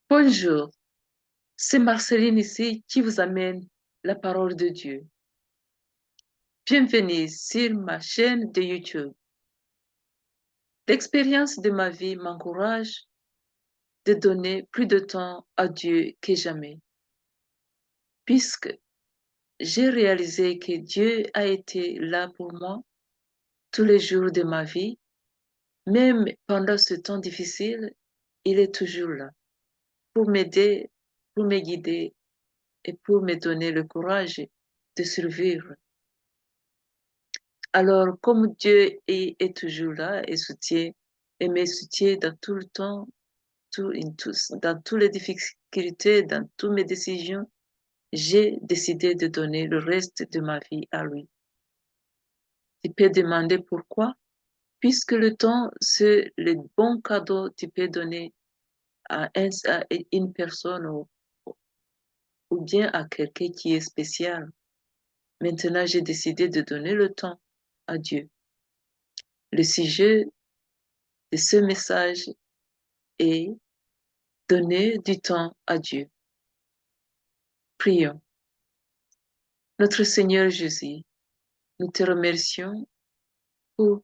Bonjour, c'est Marceline ici qui vous amène la parole de Dieu. Bienvenue sur ma chaîne de YouTube. L'expérience de ma vie m'encourage de donner plus de temps à Dieu que jamais, puisque j'ai réalisé que Dieu a été là pour moi tous les jours de ma vie, même pendant ce temps difficile, il est toujours là pour m'aider, pour me guider et pour me donner le courage de survivre. Alors, comme Dieu est toujours là et me soutient dans tout le temps, dans toutes les difficultés, dans toutes mes décisions, j'ai décidé de donner le reste de ma vie à lui. Tu peux demander pourquoi, puisque le temps, c'est le bon cadeau que tu peux donner à une personne ou bien à quelqu'un qui est spécial. Maintenant, j'ai décidé de donner le temps à Dieu. Le sujet de ce message est donner du temps à Dieu. Prions. Notre Seigneur Jésus, nous te remercions pour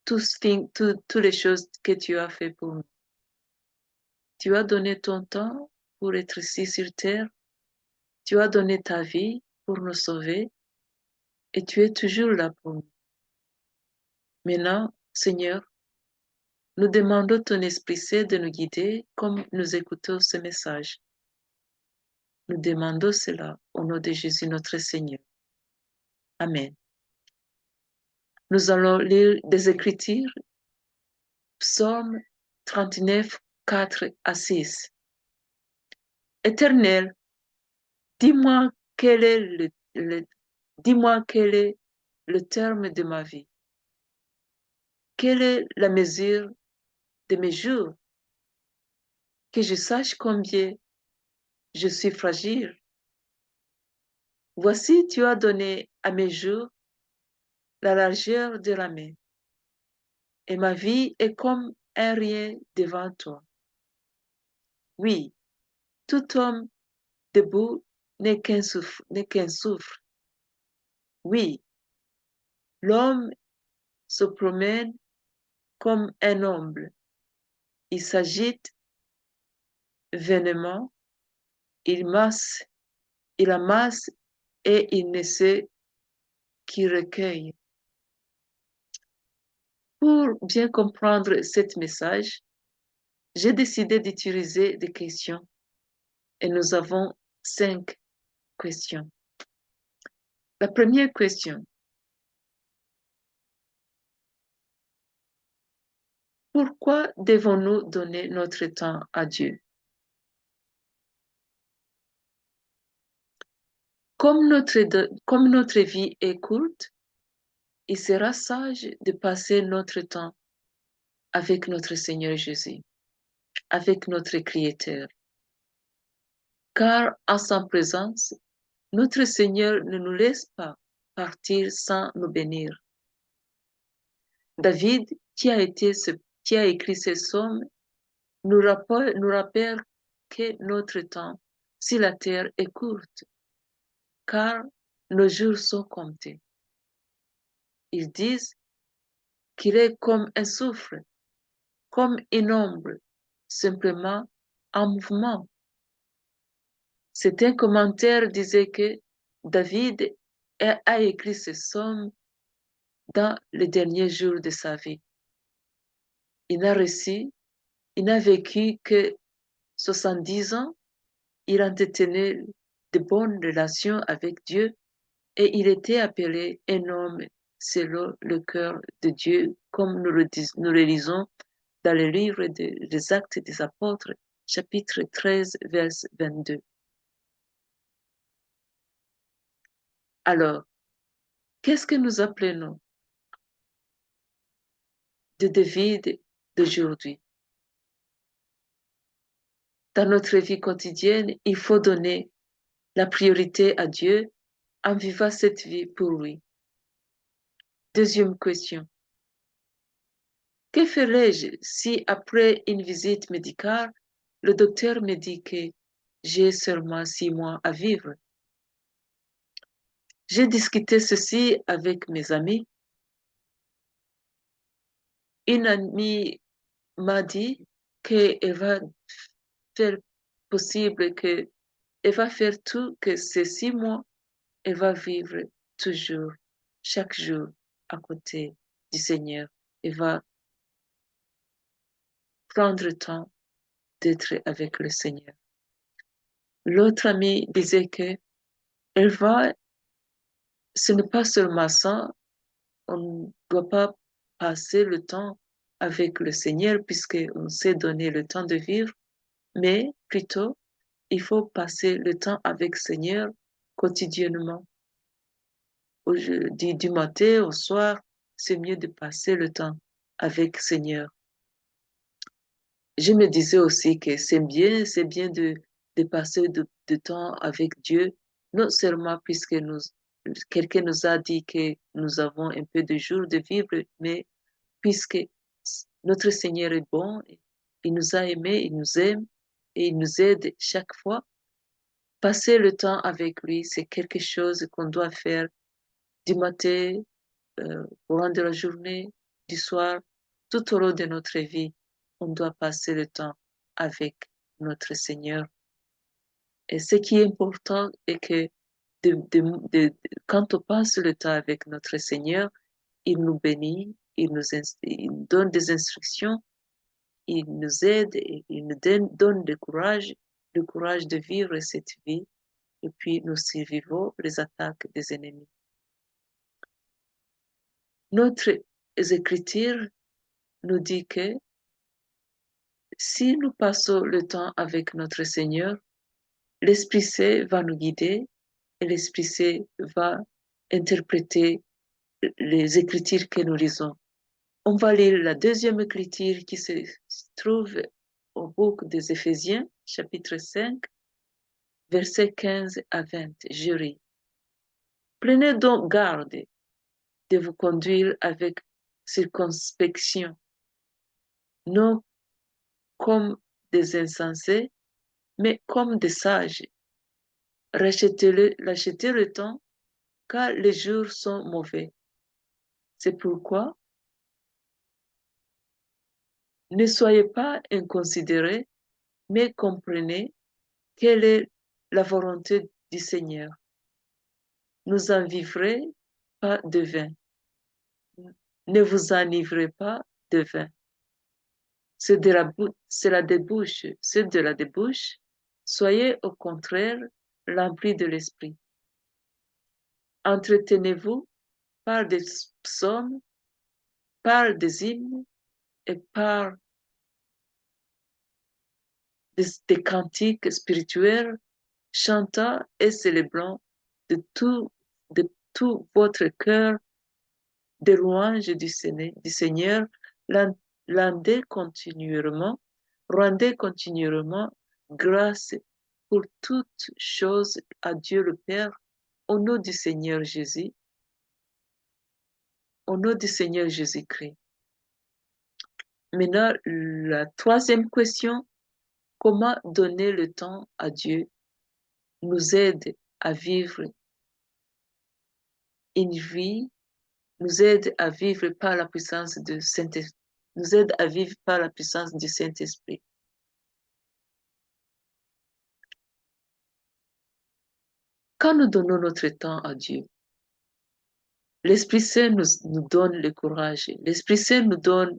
toutes les choses que tu as fait pour nous. Tu as donné ton temps pour être ici sur terre. Tu as donné ta vie pour nous sauver et tu es toujours là pour nous. Maintenant, Seigneur, nous demandons ton Esprit Saint de nous guider comme nous écoutons ce message. Nous demandons cela au nom de Jésus notre Seigneur. Amen. Nous allons lire des Écritures, Psaume 39, 4 à 6. Éternel, dis-moi quel est dis-moi quel est le terme de ma vie. Quelle est la mesure de mes jours? Que je sache combien je suis fragile. Voici, tu as donné à mes jours la largeur de la main, et ma vie est comme un rien devant toi. Oui, tout homme debout n'est qu'un souffle. Oui, l'homme se promène comme un ombre. Il s'agite vainement, il amasse et il ne sait qui recueille. Pour bien comprendre ce message, j'ai décidé d'utiliser des questions et nous avons 5 questions. La première question. Pourquoi devons-nous donner notre temps à Dieu? Comme notre vie est courte, il sera sage de passer notre temps avec notre Seigneur Jésus, avec notre Créateur. Car en sa présence, notre Seigneur ne nous laisse pas partir sans nous bénir. David, qui a écrit ce psaume, nous rappelle que notre temps sur la terre est courte, car nos jours sont comptés. Ils disent qu'il est comme un souffle, comme une ombre, simplement en mouvement. Certains commentaires disaient que David a écrit ce psaume dans les derniers jours de sa vie. Il n'a vécu que 70 ans, il entretenait de bonnes relations avec Dieu et il était appelé un homme selon le cœur de Dieu, comme nous le lisons dans le livre des Actes des Apôtres, chapitre 13, verset 22. Alors, qu'est-ce que nous appelons de David d'aujourd'hui? Dans notre vie quotidienne, il faut donner la priorité à Dieu en vivant cette vie pour lui. Deuxième question. Que ferais-je si après une visite médicale, le docteur me dit que j'ai seulement 6 mois à vivre. J'ai discuté ceci avec mes amis. Une amie m'a dit qu'elle va faire possible que elle va faire tout que ces 6 mois, elle va vivre toujours, chaque jour, à côté du Seigneur. Elle va prendre le temps d'être avec le Seigneur. L'autre amie disait que elle va, ce n'est pas seulement ça, on ne doit pas passer le temps avec le Seigneur puisqu'on s'est donné le temps de vivre, mais plutôt, il faut passer le temps avec le Seigneur quotidiennement. Du matin au soir, c'est mieux de passer le temps avec le Seigneur. Je me disais aussi que c'est bien de passer de temps avec Dieu, non seulement puisque quelqu'un nous a dit que nous avons un peu de jours de vivre, mais puisque notre Seigneur est bon, il nous a aimés, il nous aime et il nous aide chaque fois. Passer le temps avec lui, c'est quelque chose qu'on doit faire du matin, au long de la journée, du soir, tout au long de notre vie. On doit passer le temps avec notre Seigneur. Et ce qui est important est que quand on passe le temps avec notre Seigneur, il nous bénit, il donne des instructions, il nous aide, et il nous donne le courage de vivre cette vie, et puis nous survivons les attaques des ennemis. Notre écriture nous dit que si nous passons le temps avec notre Seigneur, l'Esprit Saint va nous guider et l'Esprit Saint va interpréter les écritures que nous lisons. On va lire la deuxième écriture qui se trouve au book des Éphésiens, chapitre 5, versets 15 à 20. Je lis. Prenez donc garde de vous conduire avec circonspection, non comme des insensés, mais comme des sages. Rachetez le temps, car les jours sont mauvais. C'est pourquoi ne soyez pas inconsidérés, mais comprenez quelle est la volonté du Seigneur. Nous enivrez pas de vin. Ne vous enivrez pas de vin. C'est de la débauche. C'est de la débauche. Soyez au contraire remplis de l'esprit. Entretenez-vous par des psaumes, par des hymnes et par des cantiques spirituels, chantant et célébrant de tout votre cœur des louanges du Seigneur, rendez continuellement grâce pour toutes choses à Dieu le Père, au nom du Seigneur Jésus, au nom du Seigneur Jésus-Christ. Maintenant, la troisième question, comment donner le temps à Dieu nous aide à vivre une vie, nous aide à vivre par la puissance du Saint-Esprit, nous aide à vivre par la puissance du Saint-Esprit. Quand nous donnons notre temps à Dieu, l'Esprit Saint nous donne le courage, l'Esprit Saint nous donne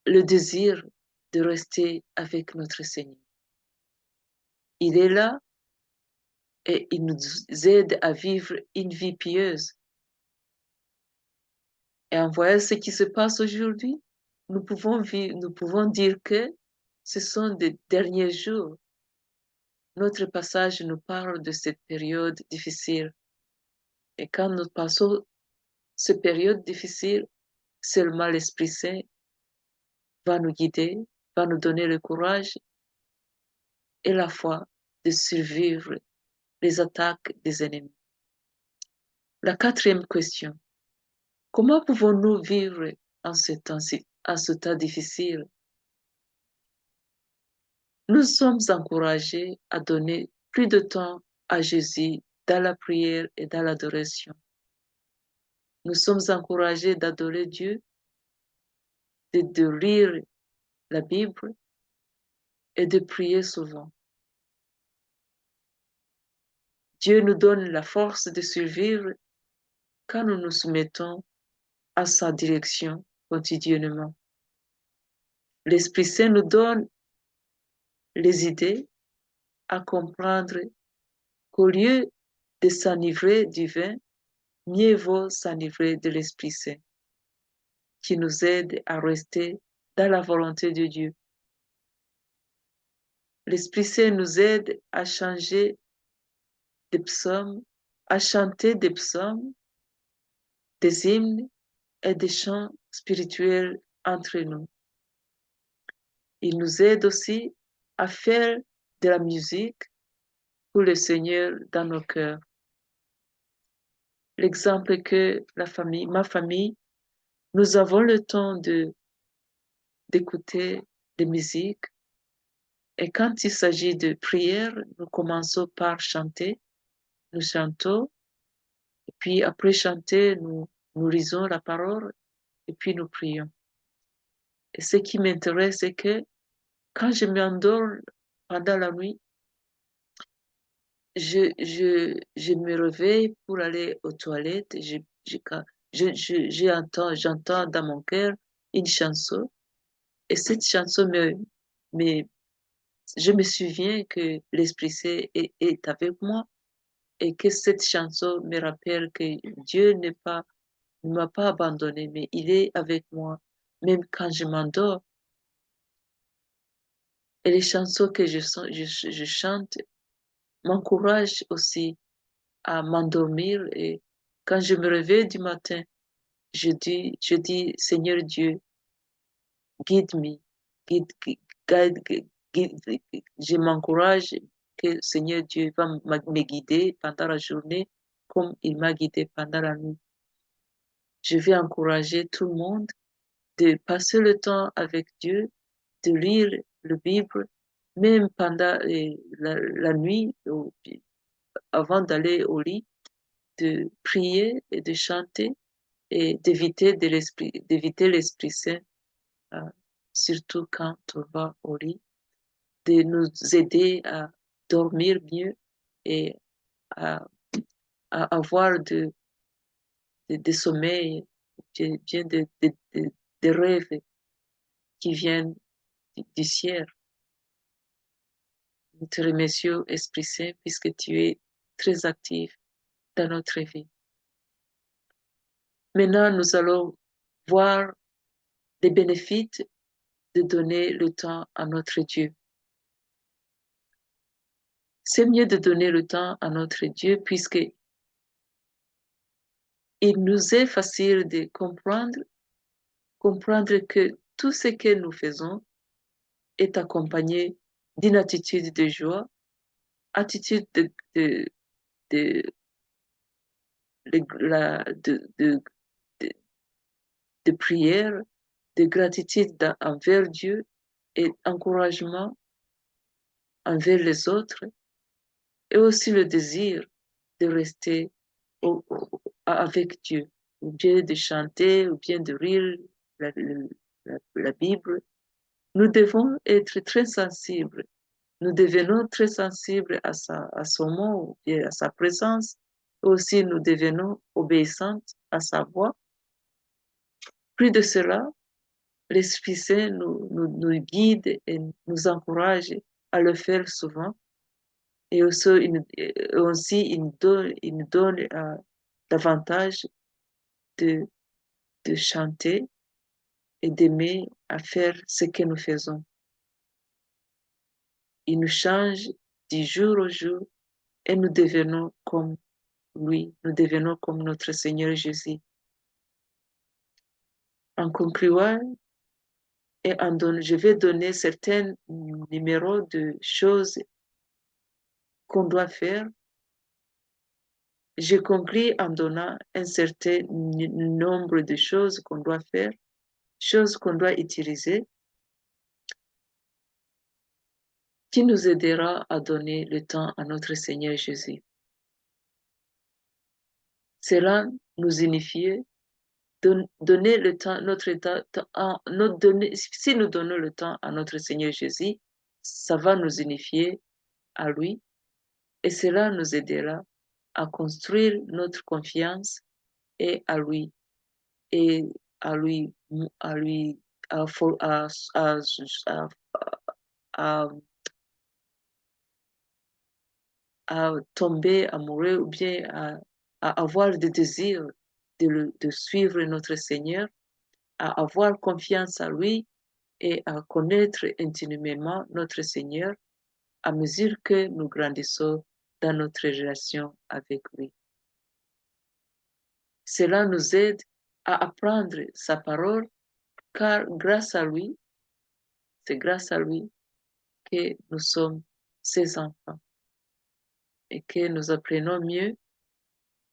le désir de rester avec notre Seigneur. Il est là et il nous aide à vivre une vie pieuse. Et en voyant ce qui se passe aujourd'hui, nous pouvons dire que ce sont des derniers jours. Notre passage nous parle de cette période difficile. Et quand nous passons cette période difficile, seulement l'Esprit Saint va nous guider, va nous donner le courage et la foi de survivre les attaques des ennemis. La quatrième question, comment pouvons-nous vivre en ce temps difficile? Nous sommes encouragés à donner plus de temps à Jésus dans la prière et dans l'adoration. Nous sommes encouragés d'adorer Dieu, de lire la Bible et de prier souvent. Dieu nous donne la force de survivre quand nous nous soumettons à sa direction quotidiennement. L'Esprit Saint nous donne les idées à comprendre qu'au lieu de s'enivrer du vin, mieux vaut s'enivrer de l'Esprit Saint, qui nous aide à rester dans la volonté de Dieu. L'Esprit Saint nous aide à changer des psaumes, à chanter des psaumes, des hymnes et des chants spirituels entre nous. Il nous aide aussi à faire de la musique pour le Seigneur dans nos cœurs. L'exemple que ma famille, nous avons le temps d'écouter des musiques et quand il s'agit de prière, nous commençons par chanter, nous chantons et puis après chanter, nous lisons la parole et puis nous prions. Et ce qui m'intéresse, c'est que quand je m'endors pendant la nuit, je me réveille pour aller aux toilettes. J'entends dans mon cœur une chanson. Et cette chanson je me souviens que l'Esprit Saint est avec moi et que cette chanson me rappelle que Dieu ne m'a pas abandonné, mais il est avec moi, même quand je m'endors. Et les chansons que je chante m'encouragent aussi à m'endormir et quand je me réveille du matin, je dis, Seigneur Dieu, guide-moi, guide, guide, guide, je m'encourage que Seigneur Dieu va me guider pendant la journée comme il m'a guidé pendant la nuit. Je vais encourager tout le monde de passer le temps avec Dieu, de lire la Bible, même pendant la nuit, avant d'aller au lit, de prier et de chanter et d'éviter l'Esprit Saint, euh, surtout quand on va au lit, de nous aider à dormir mieux et à, à avoir de sommeil, bien de rêves qui viennent du ciel. Nous te remercions, Esprit Saint, puisque tu es très actif dans notre vie. Maintenant, nous allons voir les bénéfices de donner le temps à notre Dieu. C'est mieux de donner le temps à notre Dieu puisque il nous est facile de comprendre que tout ce que nous faisons est accompagné d'une attitude de joie, attitude de, de, de prière, de gratitude envers Dieu et encouragement envers les autres et aussi le désir de rester avec Dieu, ou bien de chanter, ou bien de lire la Bible. Nous devons être très sensibles. Nous devenons très sensibles à son mot, ou bien à sa présence. Aussi, nous devenons obéissantes à sa voix. Plus de cela, l'Esprit Saint nous guide et nous encourage à le faire souvent. Et aussi il nous donne davantage de, de chanter et d'aimer à faire ce que nous faisons. Il nous change du jour au jour et nous devenons comme lui, nous devenons comme notre Seigneur Jésus. En concluant, je vais donner certains numéros de choses qu'on doit faire. Je conclue en donnant un certain nombre de choses qu'on doit faire, choses qu'on doit utiliser. qui nous aidera à donner le temps à notre Seigneur Jésus. Cela nous unifie, donner le temps, si nous donnons le temps à notre Seigneur Jésus, ça va nous unifier à lui et cela nous aidera à construire notre confiance et à lui et à lui à lui à, à, à tomber amoureux ou bien à avoir des désirs de suivre notre Seigneur, à avoir confiance à lui et à connaître intimement notre Seigneur à mesure que nous grandissons dans notre relation avec lui. Cela nous aide à apprendre sa parole car grâce à lui, c'est grâce à lui que nous sommes ses enfants et que nous apprenons mieux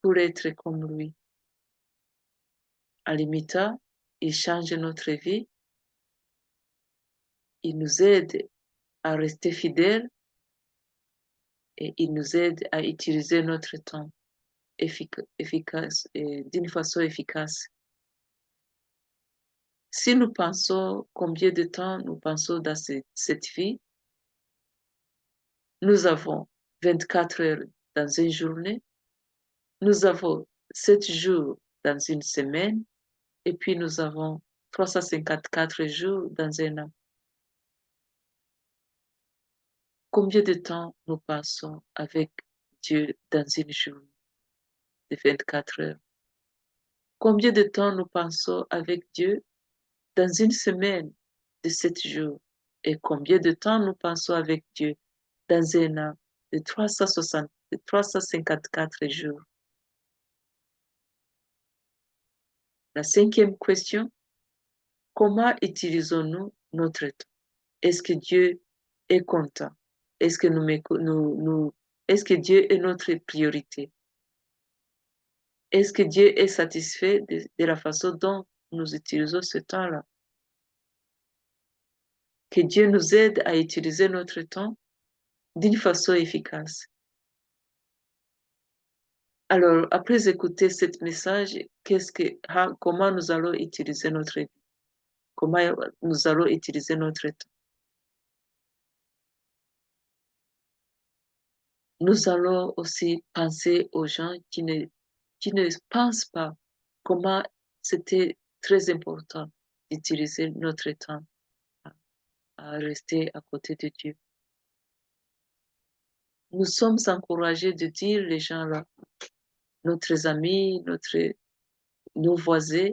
pour être comme lui. À l'imitant, il change notre vie, il nous aide à rester fidèles et il nous aide à utiliser notre temps efficace et d'une façon efficace. Si nous pensons combien de temps nous pensons dans cette vie, nous avons 24 heures dans une journée, nous avons 7 jours dans une semaine, et puis nous avons 354 jours dans un an. Combien de temps nous passons avec Dieu dans une journée de 24 heures? Combien de temps nous passons avec Dieu dans une semaine de 7 jours? Et combien de temps nous passons avec Dieu dans un an de 354 jours? La cinquième question, comment utilisons-nous notre temps? Est-ce que Dieu est content? Est-ce que est-ce que Dieu est notre priorité? Est-ce que Dieu est satisfait de la façon dont nous utilisons ce temps-là? Que Dieu nous aide à utiliser notre temps d'une façon efficace. Alors, après écouter ce message, comment nous allons utiliser notre vie? Comment nous allons utiliser notre temps? Nous allons aussi penser aux gens qui ne pensent pas comment c'était très important d'utiliser notre temps à rester à côté de Dieu. Nous sommes encouragés de dire les gens là, nos amis, nos voisins,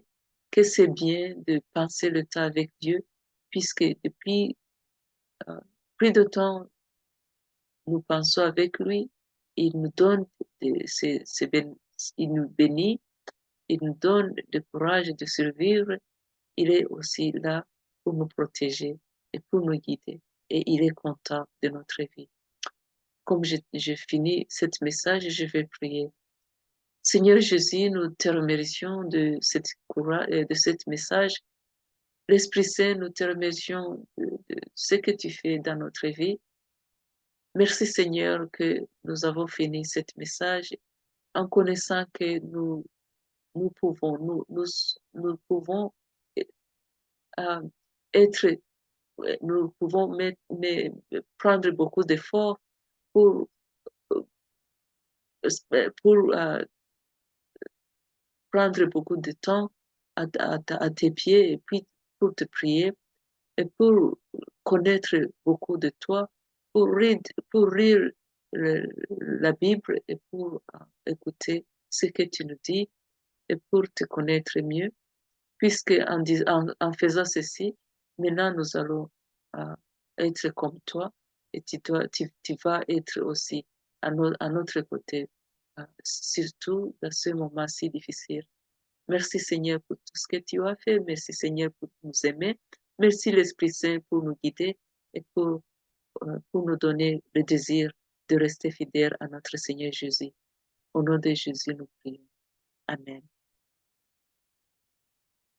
que c'est bien de passer le temps avec Dieu, puisque depuis plus de temps, nous pensons avec lui, il nous donne, il nous bénit, il nous donne le courage de survivre, il est aussi là pour nous protéger et pour nous guider, et il est content de notre vie. Comme je finis ce message, je vais prier. Seigneur Jésus, nous te remercions de ce message. L'Esprit Saint, nous te remercions de ce que tu fais dans notre vie. Merci Seigneur que nous avons fini ce message en connaissant que nous pouvons euh, être, nous pouvons prendre beaucoup d'efforts pour, pour prendre beaucoup de temps à tes pieds et puis pour te prier et pour connaître beaucoup de toi, pour lire la Bible et pour écouter ce que tu nous dis et pour te connaître mieux, puisque en faisant ceci, maintenant nous allons être comme toi et tu vas être aussi à notre côté, surtout dans ce moment si difficile. Merci Seigneur pour tout ce que tu as fait. Merci Seigneur pour nous aimer. Merci l'Esprit Saint pour nous guider et pour nous donner le désir de rester fidèles à notre Seigneur Jésus. Au nom de Jésus, nous prions. Amen.